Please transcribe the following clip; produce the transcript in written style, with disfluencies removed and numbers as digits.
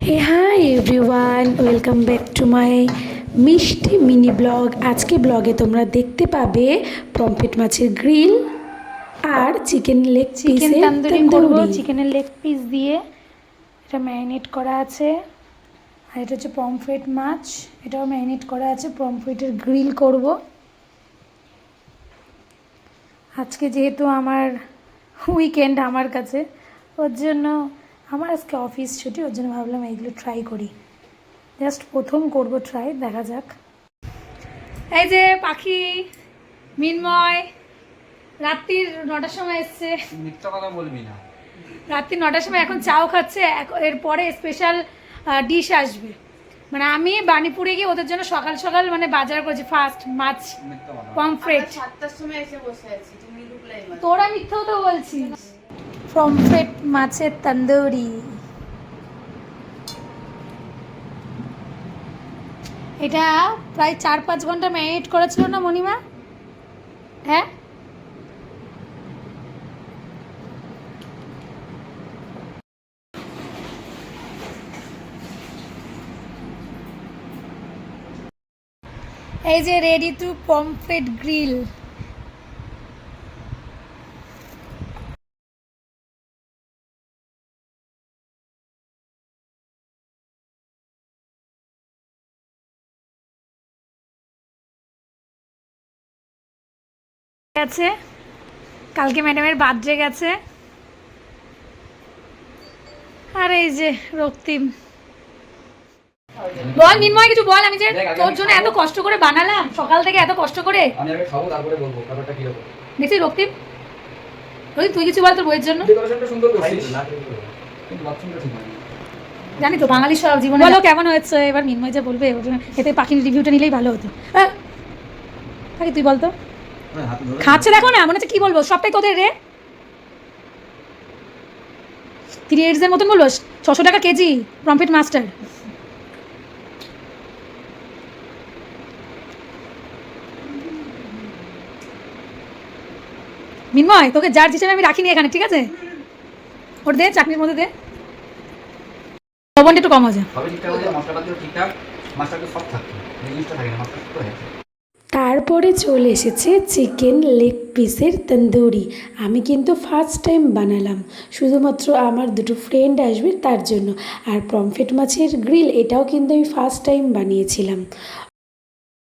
Hey hi everyone, welcome back to my মিষ্টি mini blog. আজকে ব্লগে তোমরা দেখতে পাবে পমফ্রেট মাছের গ্রিল আর চিকেন লেগ চিকেন পিসের তান্দুরি করব। চিকেনের লেগ পিস দিয়ে এটা ম্যারিনেট করা আছে। আর এটা হচ্ছে পমফ্রেট মাছ, এটাও ম্যারিনেট করা আছে। পমফ্রেটের গ্রিল করব আজকে, যেহেতু আমার উইকেন্ড আমার কাছে, ওর জন্য আমার আজকে অফিস ছুটি, ওর জন্য ভাবলাম এইগুলো ট্রাই করি। জাস্ট প্রথম করব ট্রাই, দেখা যাক। এই যে পাখি মিনময় রাত্রির 9টার সময় এসছে। মিথ্যা কথা বলবি না। রাত্রি 9টার সময় এখন চাও খাচ্ছে। এরপরে স্পেশাল ডিশ আসবে, মানে আমি বানিপুরে গিয়ে ওদের জন্য সকাল সকাল মানে বাজার করছি ফার্স্ট মাছ পমফ্রেট। 7টার সময় এসে বসে আছি, তুমি ঢুকলাই না। তোরা মিথ্যাও তো বলছিস। পমফ্রেট মাছের তন্দুরি, এটা প্রায় 4-5 ঘন্টা ম্যারিনেট করেছিল না মণিমা? হ্যাঁ, এই যে রেডি টু পমফ্রেট গ্রিল। আছে, কালকে ম্যাডামের বার্থডে গেছে। আর এই যে রক্তিম, বল মিনময় কিছু বল। আমি যে তোর জন্য এত কষ্ট করে বানালাম, সকাল থেকে এত কষ্ট করে। আমি আগে খাবো তারপরে বলবো ব্যাপারটা কি রকম। দেখছিস রক্তিম, তুই কিছু বল তোর বইয়ের জন্য। ডেকোরেশনটা সুন্দর করেছিস কিন্তু বাথরুমটা ঠিক নয়। জানি তো বাঙালি সব জীবনে। বলো কেমন হয়েছে এবার, মিনময় যে বলবে এতে পাখির রিভিউটা নিলেই ভালো হতো। পাখি তুই বলতো। খাচ্ছে দেখো না, মনে হচ্ছে কি বলবো, সবটাই তোদের রে। 3 এর মতন বলবো, 600 টাকা কেজি পমফ্রেট মাস্টার। মিনময় তোকে জার্জ হিসেবে আমি রাখিনি এখানে, ঠিক আছে? ওর দে, চাটনির মধ্যে দে, লবণটা একটু কম আছে। সবই ঠিকঠাক হলে মশলাপাতিও ঠিকঠাক, মাছটা সব থাকতো, এই জিনিসটা থাকে না, মাছটা তো হয়েছে। তারপরে চলে এসেছে চিকেন লেগ পিসের তন্দুরি। আমি কিন্তু ফার্স্ট টাইম বানালাম, শুধুমাত্র আমার দুটো ফ্রেন্ড আসবে তার জন্য। আর পমফ্রেট মাছের গ্রিল, এটাও কিন্তু আমি ফার্স্ট টাইম বানিয়েছিলাম।